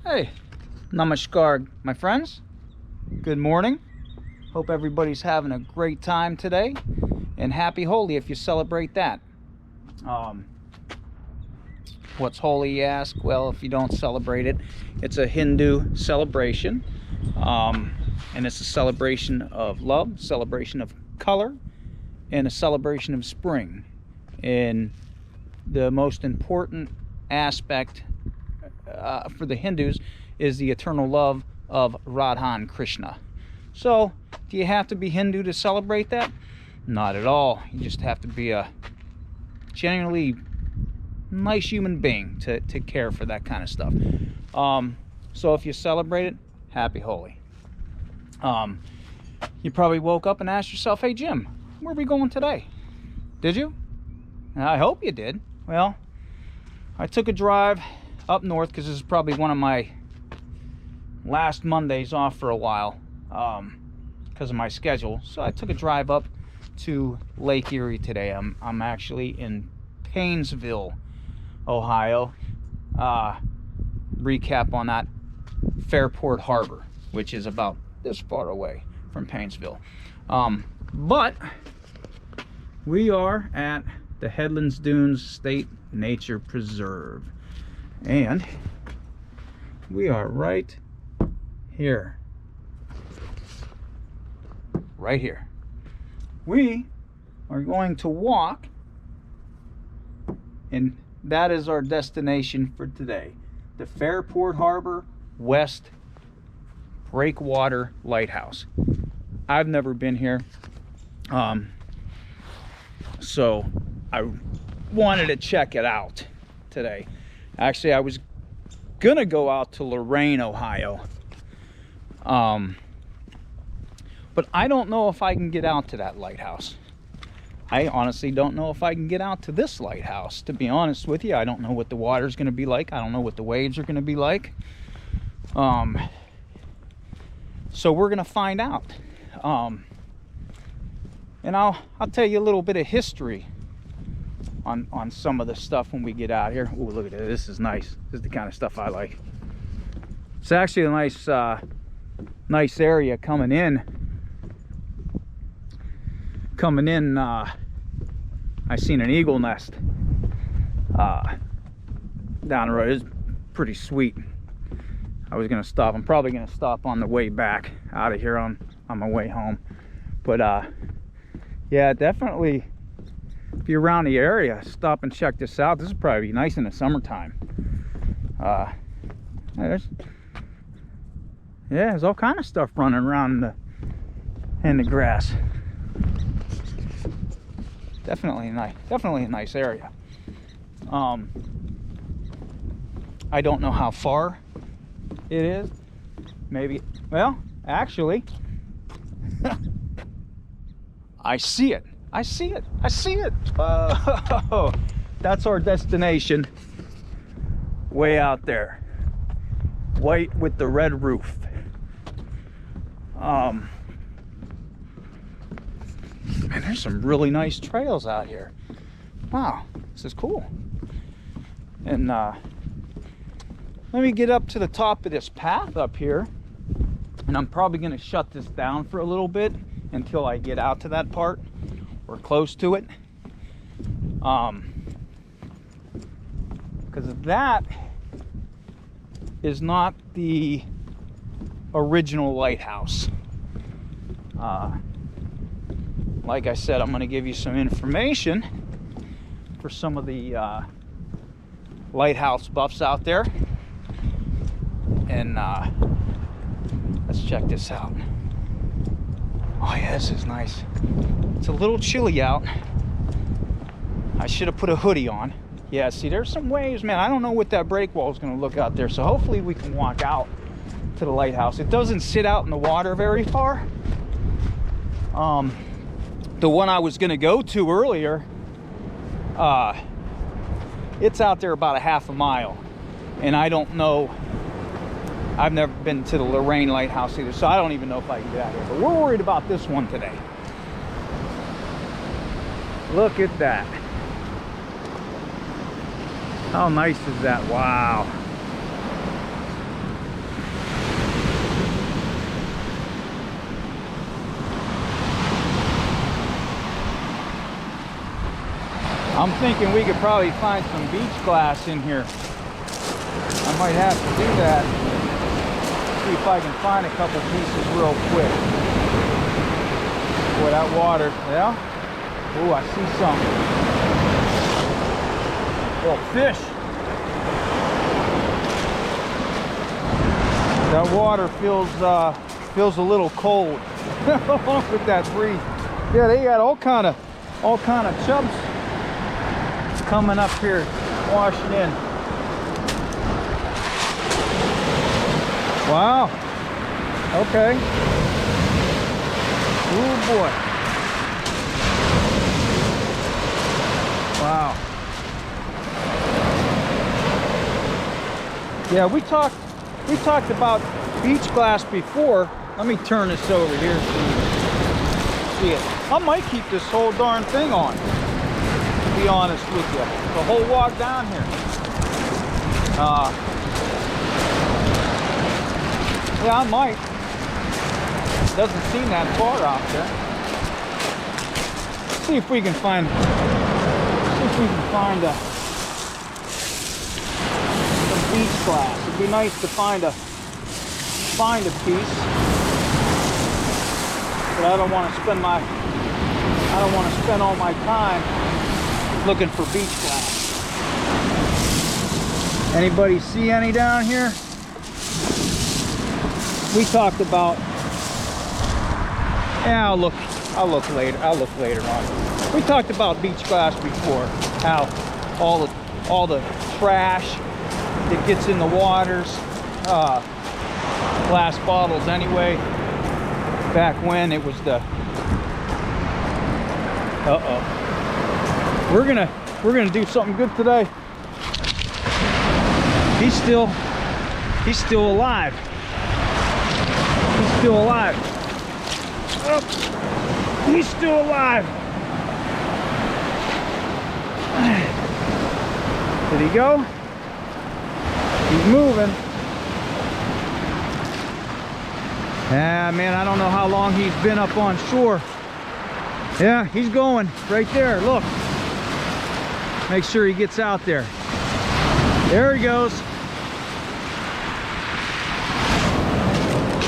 Hey, namaskar, my friends. Good morning. Hope everybody's having a great time today, and happy Holi if you celebrate that. What's Holi, you ask? Well, if you don't celebrate it, it's a Hindu celebration, and it's a celebration of love, celebration of color, and a celebration of spring. And the most important aspect for the Hindus is the eternal love of Radha and Krishna. So, do you have to be Hindu to celebrate that? Not at all. You just have to be a genuinely nice human being to care for that kind of stuff. So if you celebrate it, happy Holi. You probably woke up and asked yourself, hey Jim, where are we going today? Did you? I hope you did. Well, I took a drive up north because this is probably one of my last Mondays off for a while because of my schedule. So I took a drive up to Lake Erie today. I'm actually in Paynesville, Ohio. Recap on that, Fairport Harbor, which is about this far away from Paynesville. But we are at the Headlands Dunes State Nature Preserve, and we are right here. Right here. We are going to walk, and that is our destination for today. The Fairport Harbor West Breakwater Lighthouse. I've never been here, so I wanted to check it out today. Actually, I was gonna go out to Lorain, Ohio, but I don't know if I can get out to that lighthouse. I honestly don't know if I can get out to this lighthouse, to be honest with you. I don't know what the water's going to be like. I don't know what the waves are going to be like. So we're going to find out. And I'll tell you a little bit of history on some of the stuff when we get out here. Oh, look at this. This is nice. This is the kind of stuff I like. It's actually a nice area coming in. I seen an eagle nest down the road. It's pretty sweet. I was gonna stop. I'm probably gonna stop on the way back out of here on my way home. But yeah, definitely, if you're around the area, stop and check this out. This is probably nice in the summertime. There's all kind of stuff running around in the grass. Definitely a nice area. I don't know how far it is. Maybe, well, actually, I see it. Oh, that's our destination. Way out there. White with the red roof. Man, there's some really nice trails out here. Wow, this is cool. And let me get up to the top of this path up here, and I'm probably going to shut this down for a little bit until I get out to that part or close to it, because that is not the original lighthouse. Like I said, I'm going to give you some information for some of the lighthouse buffs out there. And let's check this out. Oh yeah, this is nice. It's a little chilly out. I should have put a hoodie on. Yeah, see, there's some waves, man. I don't know what that breakwall is going to look out there. So hopefully we can walk out to the lighthouse. It doesn't sit out in the water very far. The one I was going to go to earlier, it's out there about a half a mile, and I don't know. I've never been to the Lorain Lighthouse either, so I don't even know if I can get out here. But we're worried about this one today. Look at that. How nice is that? Wow. I'm thinking we could probably find some beach glass in here. I might have to do that. See if I can find a couple pieces real quick. Boy, that water, yeah? Oh, I see some. Oh, fish. That water feels a little cold along with that breeze. Yeah, they got all kind of chubs coming up here, washing in. Wow. Okay. Oh boy. Wow. Yeah, we talked about beach glass before. Let me turn this over here so you can see it. I might keep this whole darn thing on, to be honest with you. The whole walk down here. Yeah, I might. Doesn't seem that far out there. See if we can find some beach glass. It'd be nice to find a piece, but I don't want to spend all my time looking for beach glass. Anybody see any down here? We talked about, yeah, I'll look later on. We talked about beach glass before, how all the trash that gets in the waters, glass bottles anyway, back when it was the we're gonna do something good today. He's still alive. He's still alive. Oh, he's still alive. Did he go? He's moving. Ah, man, I don't know how long he's been up on shore. Yeah, he's going right there. Look. Make sure he gets out there. There he goes.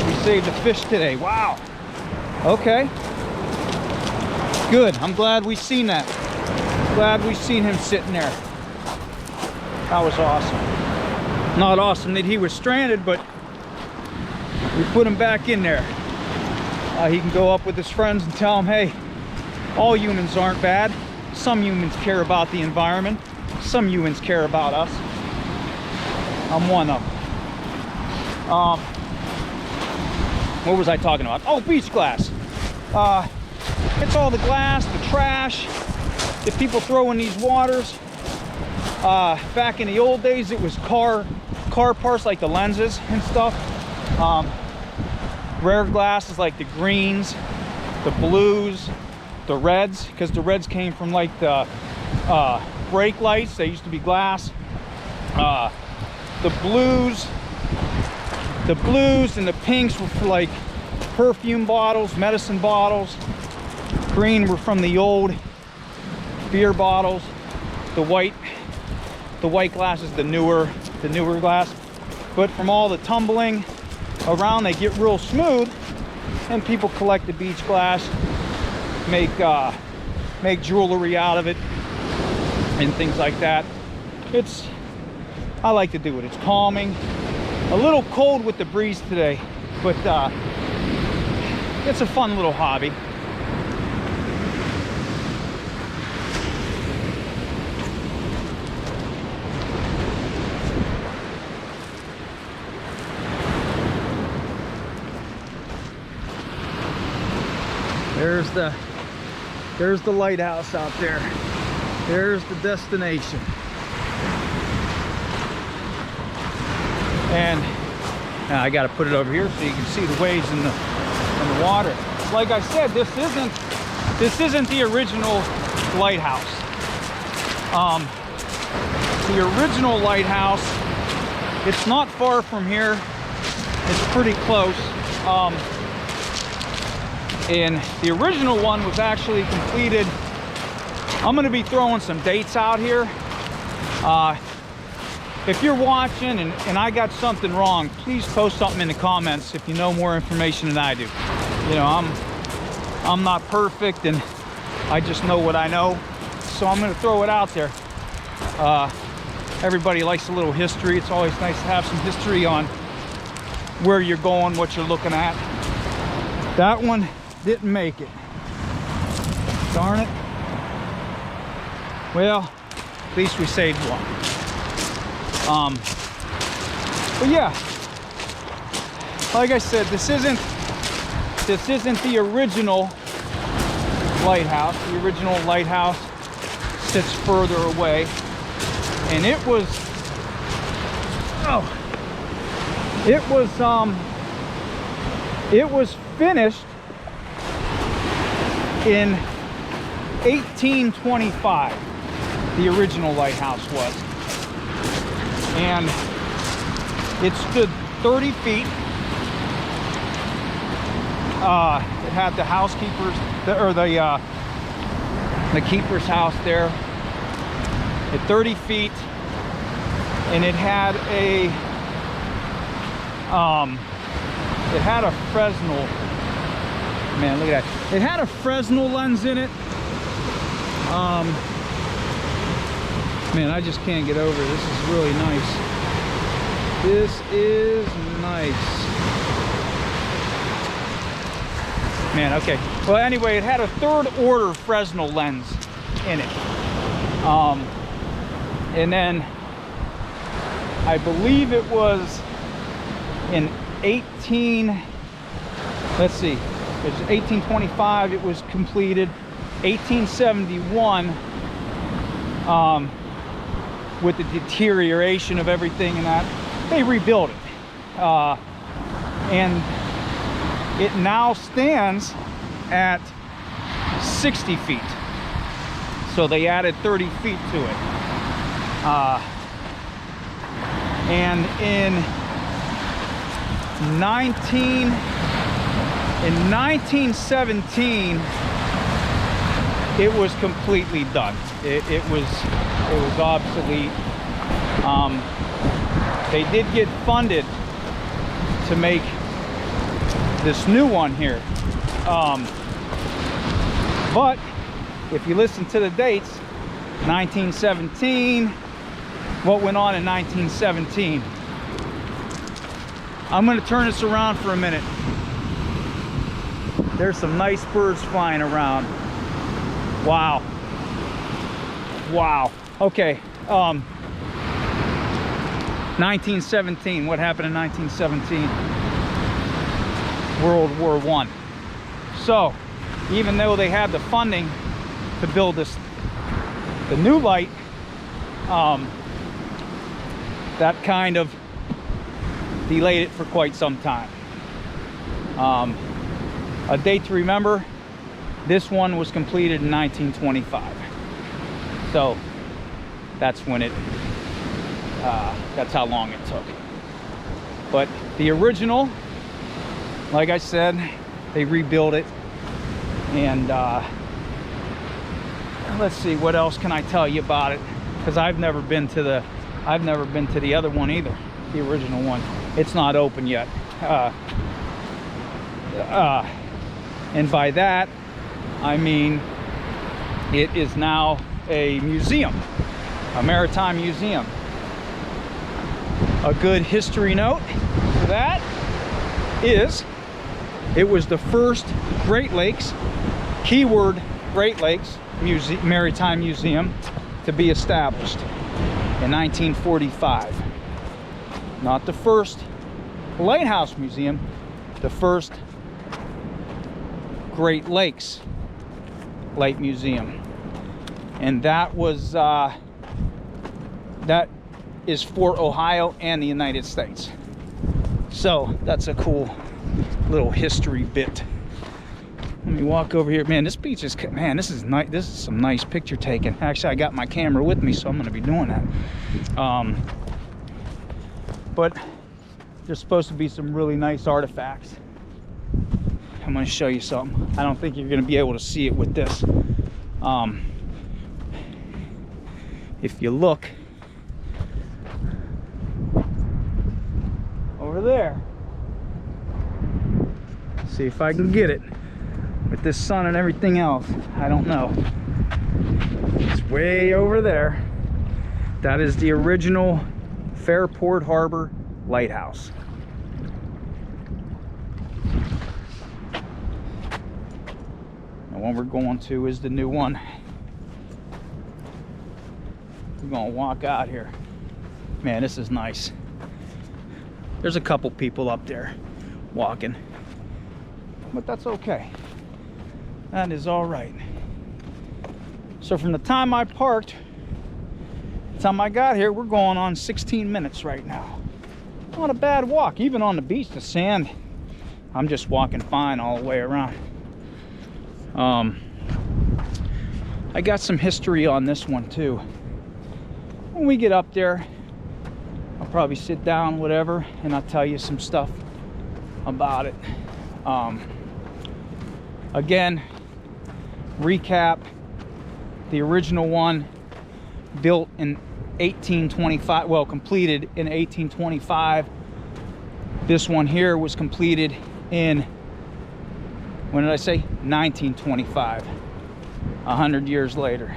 We saved a fish today. Wow. Okay. Good. I'm glad we seen that. Glad we seen him sitting there. That was awesome. Not awesome that he was stranded, but we put him back in there. He can go up with his friends and tell them, hey, all humans aren't bad. Some humans care about the environment. Some humans care about us. I'm one of them. What was I talking about? Oh, beach glass. It's all the glass, the trash that people throw in these waters. Back in the old days, it was car parts like the lenses and stuff. Rare glasses like the greens, the blues, the reds, because the reds came from like the brake lights. They used to be glass. The blues and the pinks were for like perfume bottles, medicine bottles. Green were from the old beer bottles. The white glass is the newer glass. But from all the tumbling around, they get real smooth, and people collect the beach glass, make jewelry out of it and things like that. I like to do it. It's calming. A little cold with the breeze today, but it's a fun little hobby. There's the lighthouse out there. There's the destination. And now I got to put it over here so you can see the waves in the water. Like I said, this isn't the original lighthouse. The original lighthouse, it's not far from here. It's pretty close. And the original one was actually completed I'm going to be throwing some dates out here. If you're watching and I got something wrong, please post something in the comments if you know more information than I do. You know, I'm not perfect, and I just know what I know, so I'm going to throw it out there. Everybody likes a little history. It's always nice to have some history on where you're going, what you're looking at. That one didn't make it. Darn it. Well, at least we saved one. But yeah, like I said, this isn't the original lighthouse. The original lighthouse sits further away, and it was finished in 1825. The original lighthouse was, and it stood 30 feet. It had the housekeepers, the keeper's house there at 30 feet, and it had a Fresnel. Man, look at that! It had a Fresnel lens in it. Man, I just can't get over it. This is really nice. This is nice. Man, okay. Well, anyway, it had a third order Fresnel lens in it. And then I believe it was in 1825 it was completed. 1871, with the deterioration of everything and that, they rebuilt it. And it now stands at 60 feet. So they added 30 feet to it. And in 1917, it was completely done. It was obsolete. They did get funded to make this new one here. But if you listen to the dates, 1917, what went on in 1917? I'm going to turn this around for a minute. There's some nice birds flying around. Wow. Wow. Okay. 1917. What happened in 1917? World War I. So, even though they had the funding to build the new light, that kind of delayed it for quite some time. A date to remember, this one was completed in 1925. So that's when that's how long it took. But the original, like I said, they rebuilt it. And let's see, what else can I tell you about it? Because I've never been to the other one either, the original one. It's not open yet. And by that, I mean it is now a museum, a maritime museum. A good history note for that is it was the first Great Lakes, keyword Great Lakes Maritime Museum to be established in 1945. Not the first lighthouse museum, the first Great Lakes Light Museum. And that was that is for Ohio and the United States. So that's a cool little history bit. Let me walk over here. Man, this beach is, man, this is nice. This is some nice picture taking. Actually, I got my camera with me, so I'm going to be doing that. But there's supposed to be some really nice artifacts. I'm going to show you something. I don't think you're going to be able to see it with this. if you look over there, see if I can get it with this sun and everything else. I don't know. It's way over there. That is the original Fairport Harbor Lighthouse. And one we're going to is the new one. We're gonna walk out here. Man, this is nice. There's a couple people up there walking, but that's okay. That is all right. So from the time I parked, the time I got here, we're going on 16 minutes right now. Not a bad walk. Even on the beach, the sand, I'm just walking fine all the way around. I got some history on this one too. When we get up there, I'll probably sit down, whatever, and I'll tell you some stuff about it. Again, recap, the original one built in 1825, well, completed in 1825. This one here was completed in, when did I say? 1925, 100 years later.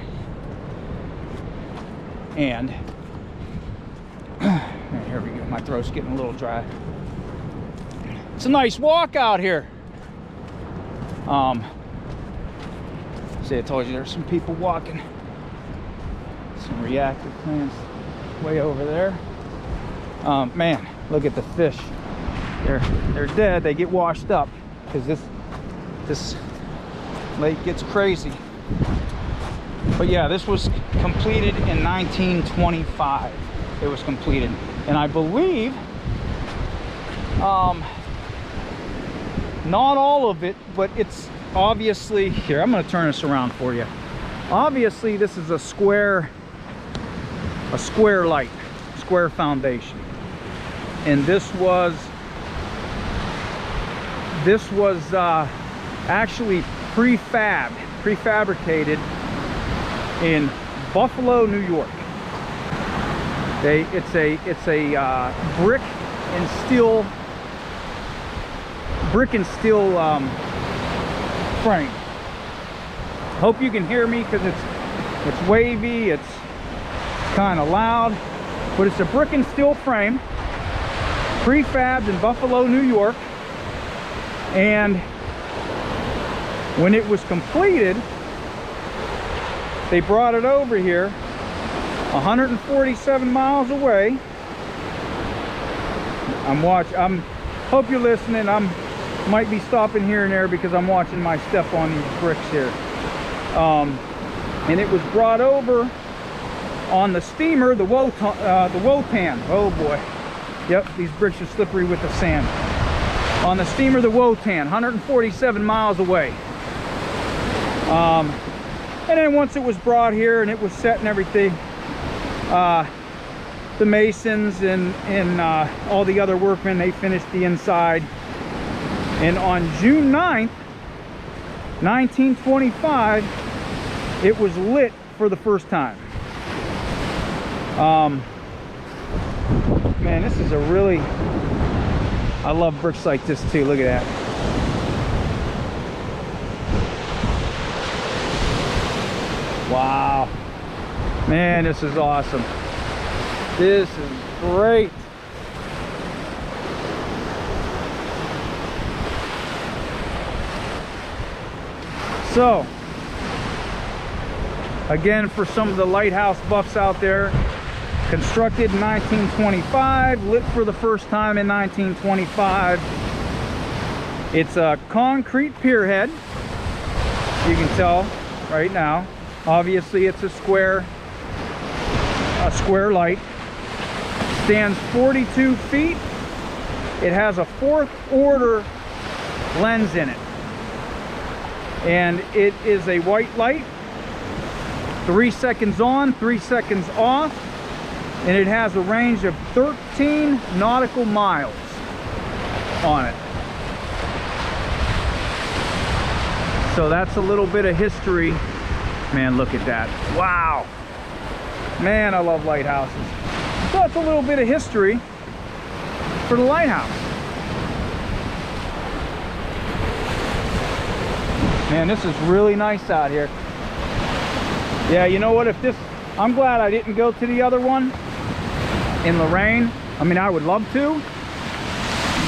And here we go, my throat's getting a little dry. It's a nice walk out here. See, I told you there's some people walking. Some reactor plants way over there. Man, look at the fish. They're dead. They get washed up because this lake gets crazy. But yeah, this was completed in 1925. It was completed, and I believe not all of it, but it's obviously here. I'm going to turn this around for you. Obviously, this is a square light, square foundation, and this was actually prefabricated in Buffalo, New York. It's a brick and steel frame. Hope you can hear me because it's wavy, it's kind of loud, but it's a brick and steel frame, prefabbed in Buffalo, New York. And when it was completed, they brought it over here 147 miles away. Hope you're listening. Might be stopping here and there because I'm watching my step on these bricks here. And it was brought over on the steamer, the Wotan. Oh boy. Yep, these bricks are slippery with the sand. On the steamer, the Wotan, 147 miles away. And then once it was brought here and it was set and everything, the masons and all the other workmen, they finished the inside. And on June 9th, 1925, it was lit for the first time. Man, this is a really, I love bricks like this too. Look at that. Wow. Man, this is awesome. This is great. So, again, for some of the lighthouse buffs out there, constructed in 1925, lit for the first time in 1925. It's a concrete pier head. You can tell right now. Obviously, it's a square light. Stands 42 feet. It has a 4th order lens in it. And it is a white light, 3 seconds on, 3 seconds off, and it has a range of 13 nautical miles on it. So that's a little bit of history. Man, look at that. Wow. Man, I love lighthouses. So that's a little bit of history for the lighthouse. Man, this is really nice out here. Yeah, you know what, I'm glad I didn't go to the other one in the rain. I mean, I would love to,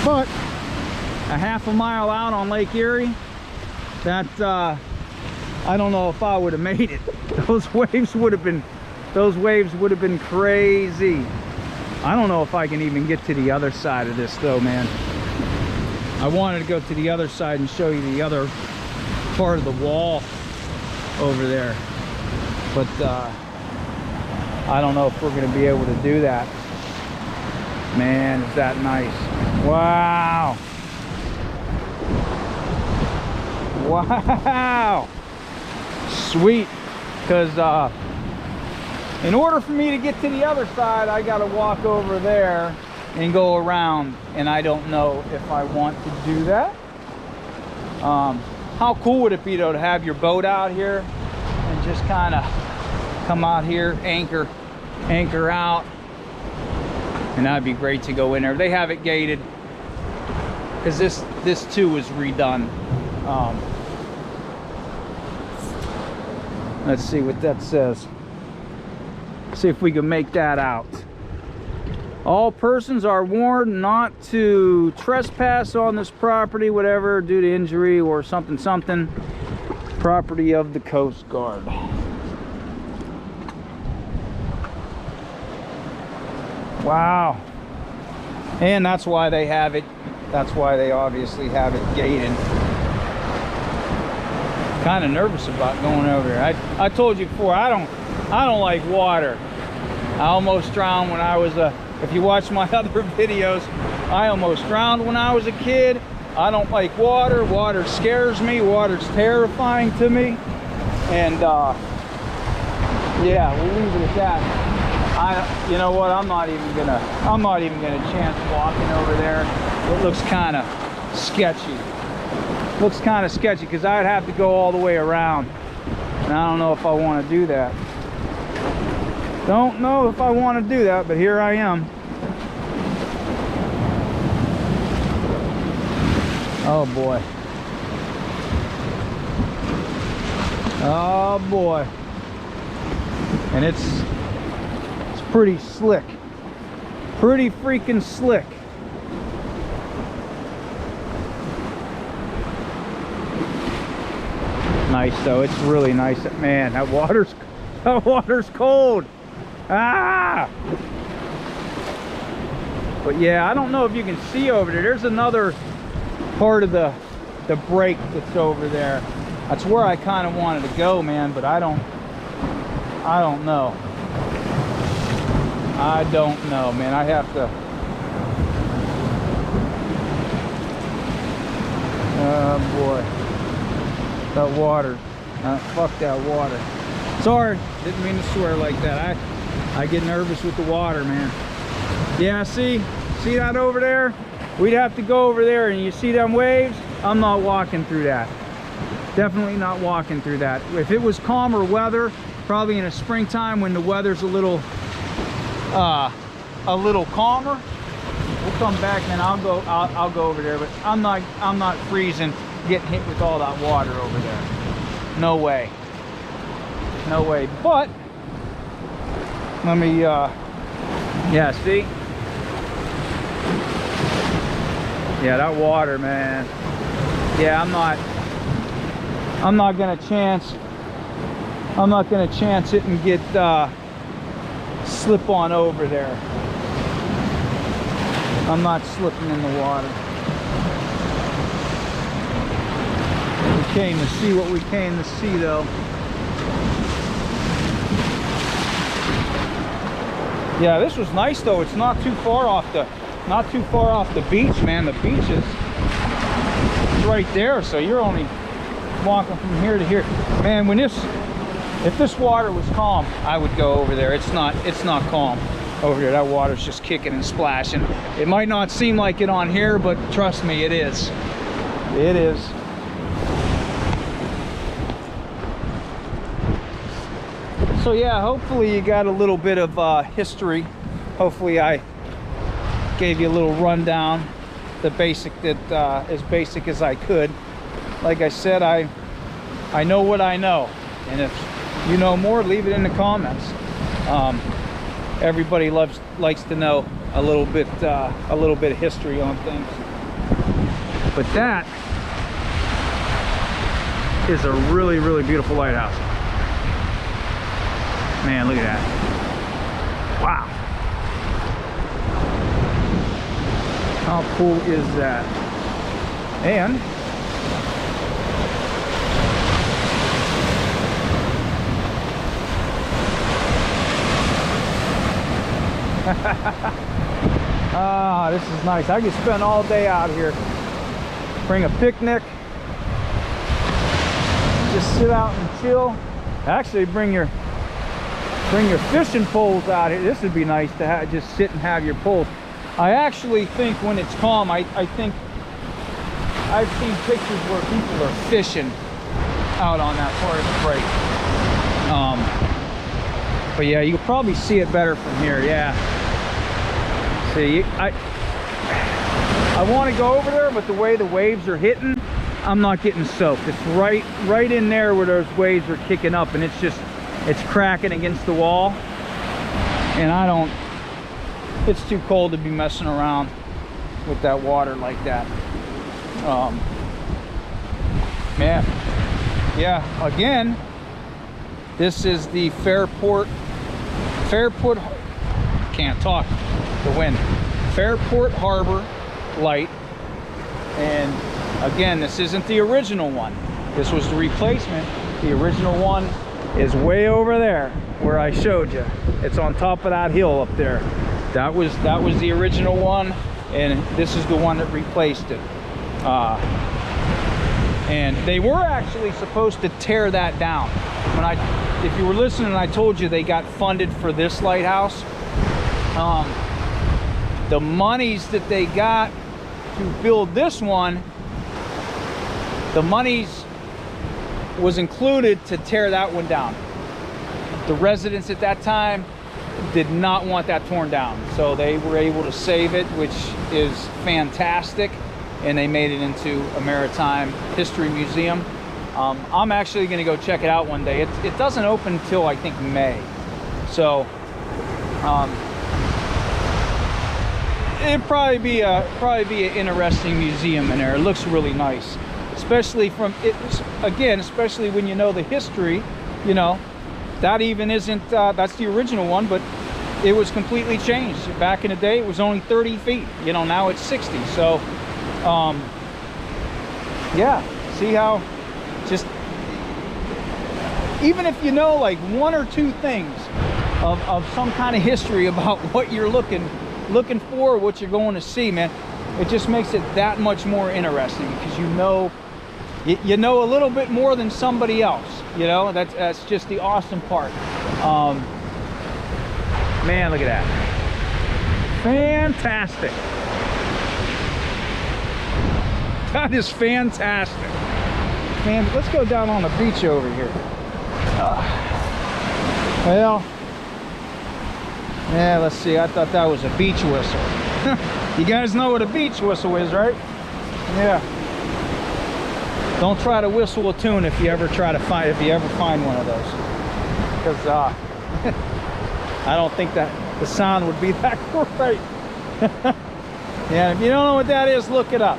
but a half a mile out on Lake Erie, that I don't know if I would have made it. Those waves would have been crazy. I don't know if I can even get to the other side of this though, man. I wanted to go to the other side and show you the other part of the wall over there, but I don't know if we're going to be able to do that. Man, is that nice. Wow. Wow. Sweet. Because in order for me to get to the other side, I got to walk over there and go around, and I don't know if I want to do that. How cool would it be though to have your boat out here and just kind of come out here, anchor out, and that'd be great to go in there. They have it gated because this too is redone. Let's see what that says. See if we can make that out. All persons are warned not to trespass on this property, whatever, due to injury or something. Property of the Coast Guard. Wow. And that's why they have it. That's why they obviously have it gated. Kind of nervous about going over there. I told you before, I don't like water. I almost drowned when I was if you watch my other videos, I almost drowned when I was a kid. I don't like water. Water scares me. Water's terrifying to me. And yeah, we'll leave it at that. You know what? I'm not even gonna chance walking over there. It looks kind of sketchy. Looks kind of sketchy because I'd have to go all the way around, and I don't know if I want to do that. Don't know if I want to do that, but here I am. Oh boy. Oh boy. And it's pretty slick. Pretty freaking slick. Nice though. It's really nice. Man, that water's cold. Ah! But yeah, I don't know if you can see over there. There's another part of the break that's over there. That's where I kind of wanted to go, man, but I don't know. I don't know, man. I have to. Oh boy, that water. Fuck that water. Sorry, didn't mean to swear like that. I get nervous with the water, man. Yeah, see that over there? We'd have to go over there, and you see them waves? I'm not walking through that. Definitely not walking through that. If it was calmer weather, probably in the springtime when the weather's a little calmer, we'll come back and I'll go over there. But I'm not freezing, getting hit with all that water over there. No way. No way. But let me yeah, see? Yeah, that water, man. Yeah, I'm not gonna chance it and get slip on over there. I'm not slipping in the water. We came to see what we came to see though. Yeah, this was nice though. It's not too far off the beach, man. The beach is right there, so you're only walking from here to here. Man, if this water was calm, I would go over there. It's not calm over here. That water's just kicking and splashing. It might not seem like it on here, but trust me, it is. It is. So yeah, hopefully you got a little bit of history. Hopefully I gave you a little rundown, the basic that as basic as I could. Like I said, I know what I know, and if you know more, leave it in the comments. Everybody likes to know a little bit of history on things. But that is a really, really beautiful lighthouse. Man, look at that. Wow. How cool is that? And ah, this is nice. I could spend all day out here. Bring a picnic. Just sit out and chill. Actually, bring your fishing poles out here. This would be nice to just sit and have your poles. I actually think when it's calm, I think I've seen pictures where people are fishing out on that part of the break. But yeah, you can probably see it better from here. Yeah. See, I want to go over there, but the way the waves are hitting, I'm not getting soaked. It's right in there where those waves are kicking up, and it's cracking against the wall, and it's too cold to be messing around with that water like that. Man, yeah, again, this is the Fairport, can't talk, the wind. Fairport Harbor light. And again, this isn't the original one. This was the replacement. The original one is way over there where I showed you. It's on top of that hill up there. That was the original one, and this is the one that replaced it. And they were actually supposed to tear that down. If you were listening, I told you they got funded for this lighthouse. The monies that they got to build this one, the monies was included to tear that one down. The residents at that time did not want that torn down, so they were able to save it, which is fantastic, and they made it into a maritime history museum. I'm actually going to go check it out one day. It doesn't open until I think May, so it'd probably be an interesting museum in there. It looks really nice, especially especially when you know the history. You know, that even isn't that's the original one, but it was completely changed. Back in the day, it was only 30 feet. You know, now it's 60. So yeah, see how just even if you know like one or two things of some kind of history about what you're looking for, what you're going to see, man, it just makes it that much more interesting, because you know a little bit more than somebody else. You know, that's just the awesome part. Man, look at that. Fantastic. That is fantastic. Man, let's go down on the beach over here. Well, yeah, let's see. I thought that was a beach whistle. You guys know what a beach whistle is, right? Yeah. Don't try to whistle a tune if you ever find one of those, because I don't think that the sound would be that great. Yeah, if you don't know what that is, look it up.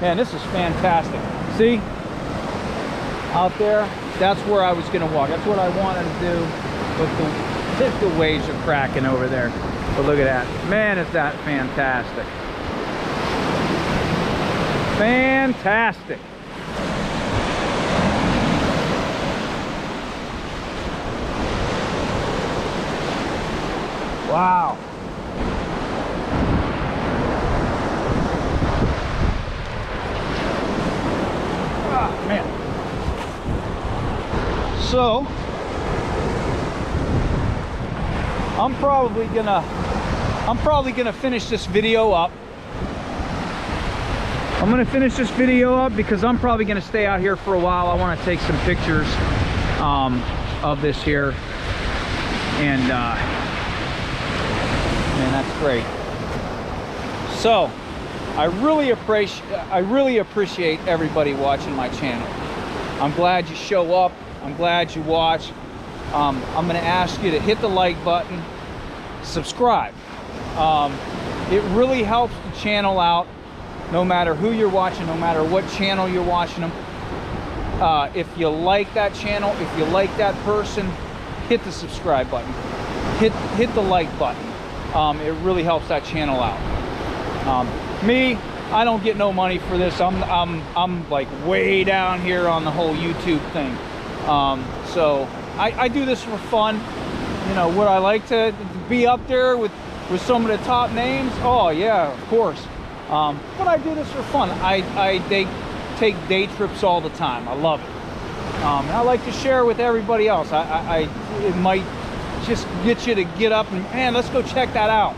Man, this is fantastic. See, out there, that's where I was going to walk. That's what I wanted to do, but the waves are cracking over there. But look at that. Man, is that fantastic. Fantastic. Wow. Ah, man. So I'm probably gonna finish this video up. I'm gonna finish this video up because I'm probably gonna stay out here for a while. I want to take some pictures. of this here, and man, that's great. So I really appreciate everybody watching my channel. I'm glad you show up. I'm glad you watch. I'm going to ask you to hit the like button, subscribe. It really helps the channel out, no matter who you're watching, no matter what channel you're watching them. If you like that channel, if you like that person, hit the subscribe button, hit the like button. It really helps that channel out. Me, I don't get no money for this. I'm like way down here on the whole YouTube thing. So I do this for fun. You know, would I like to be up there with some of the top names? Oh yeah, of course. But I do this for fun. I take day trips all the time. I love it. And I like to share with everybody else. It might just get you to get up and, man, let's go check that out.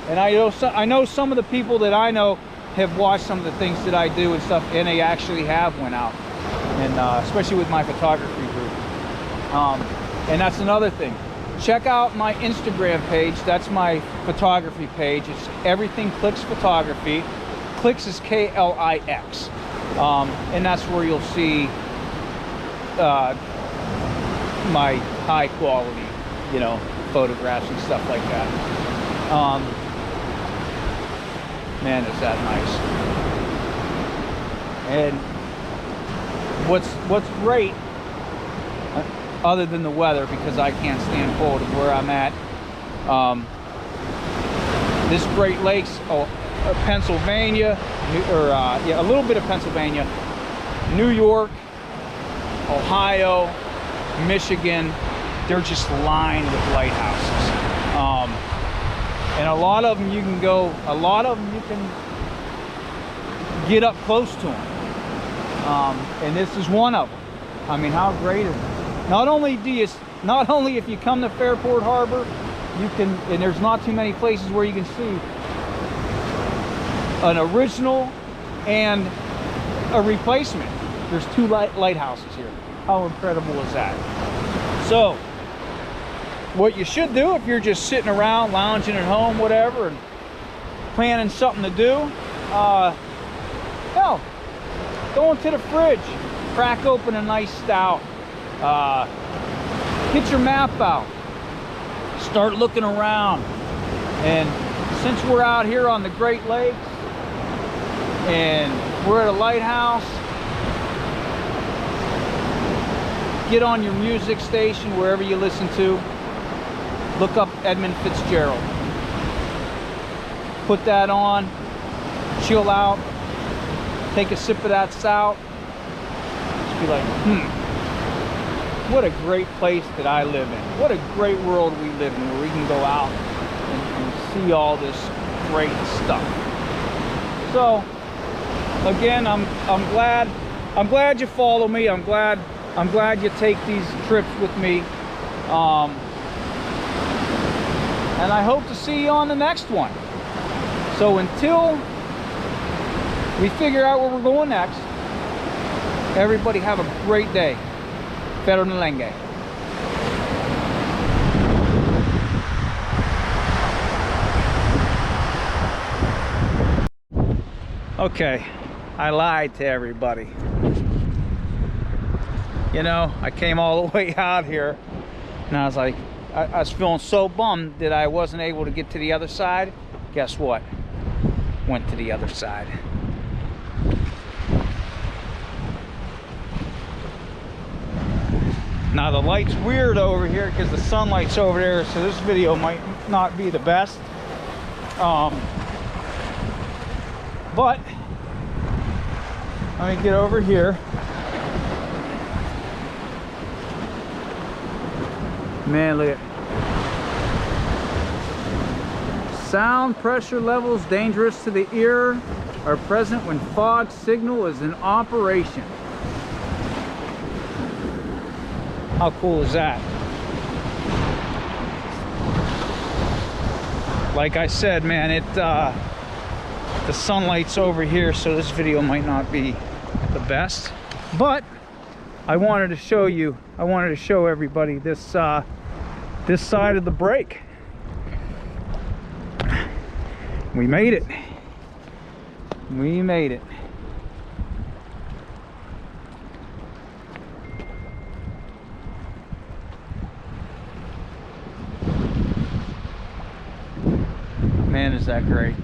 And I know some of the people that I know have watched some of the things that I do and stuff, and they actually have went out, and especially with my photography group. And that's another thing. Check out my Instagram page. That's my photography page. It's Everything Clicks Photography. Clicks is K-L-I-X. And that's where you'll see my high quality, you know, photographs and stuff like that. Man, is that nice. And what's great, other than the weather, because I can't stand cold, is where I'm at. This Great Lakes, Pennsylvania, or yeah, a little bit of Pennsylvania, New York, Ohio, Michigan, they're just lined with lighthouses. And a lot of them you can go, a lot of them you can get up close to them. And this is one of them. I mean, how great is it? Not only if you come to Fairport Harbor, you can, and there's not too many places where you can see an original and a replacement. There's two lighthouses here. How incredible is that? So what you should do, if you're just sitting around lounging at home, whatever, and planning something to do, hell, go into the fridge, crack open a nice stout, get your map out, start looking around. And since we're out here on the Great Lakes and we're at a lighthouse, get on your music station, wherever you listen to, look up Edmund Fitzgerald, put that on, chill out, take a sip of that stout, just be like, what a great place that I live in. What a great world we live in, where we can go out and see all this great stuff. So again, I'm glad you follow me. I'm glad you take these trips with me. And I hope to see you on the next one. So until we figure out where we're going next, everybody have a great day. Pero Nalenge. Okay, I lied to everybody. You know, I came all the way out here, and I was like, I was feeling so bummed that I wasn't able to get to the other side. Guess what? Went to the other side. Now the light's weird over here because the sunlight's over there, so this video might not be the best. But let me get over here. Man, look at sound pressure levels dangerous to the ear are present when fog signal is in operation. How cool is that? Like I said, man, the sunlight's over here, so this video might not be the best, but I wanted to show everybody this this side of the break. We made it. We made it. Man, is that great.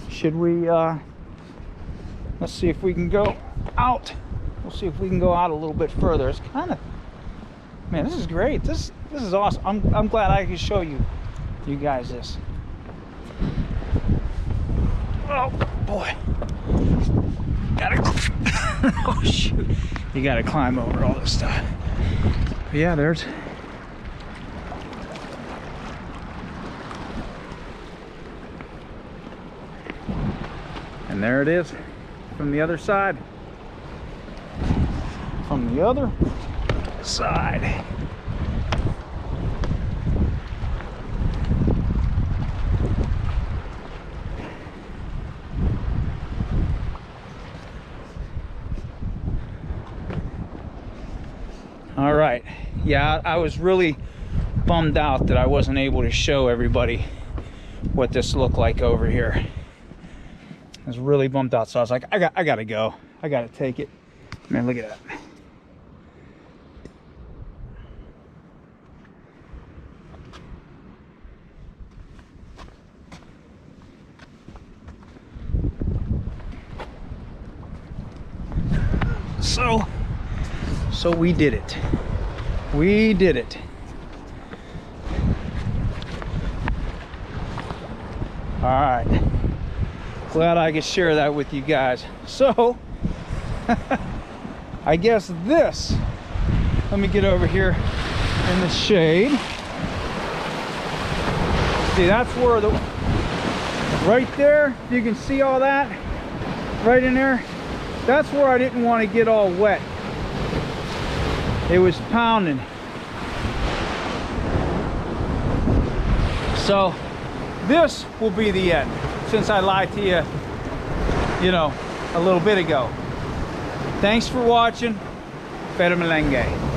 Should we let's see if we can go out. We'll see if we can go out a little bit further. It's kind of, man, this is great. This is awesome. I'm glad I can show you guys this. Oh boy. Gotta oh shoot. You gotta climb over all this stuff. But yeah, there's and there it is from the other side. From the other side. All right. Yeah, I was really bummed out that I wasn't able to show everybody what this looked like over here. I was really bummed out, so I was like, I gotta go. I gotta take it. Man, look at that. So we did it. We did it. All right. Glad I could share that with you guys. So I guess this, let me get over here in the shade. See, that's where the, right there, you can see all that right in there. That's where I didn't want to get all wet. It was pounding. So this will be the end, since I lied to you, you know, a little bit ago. Thanks for watching. Pero Melengue.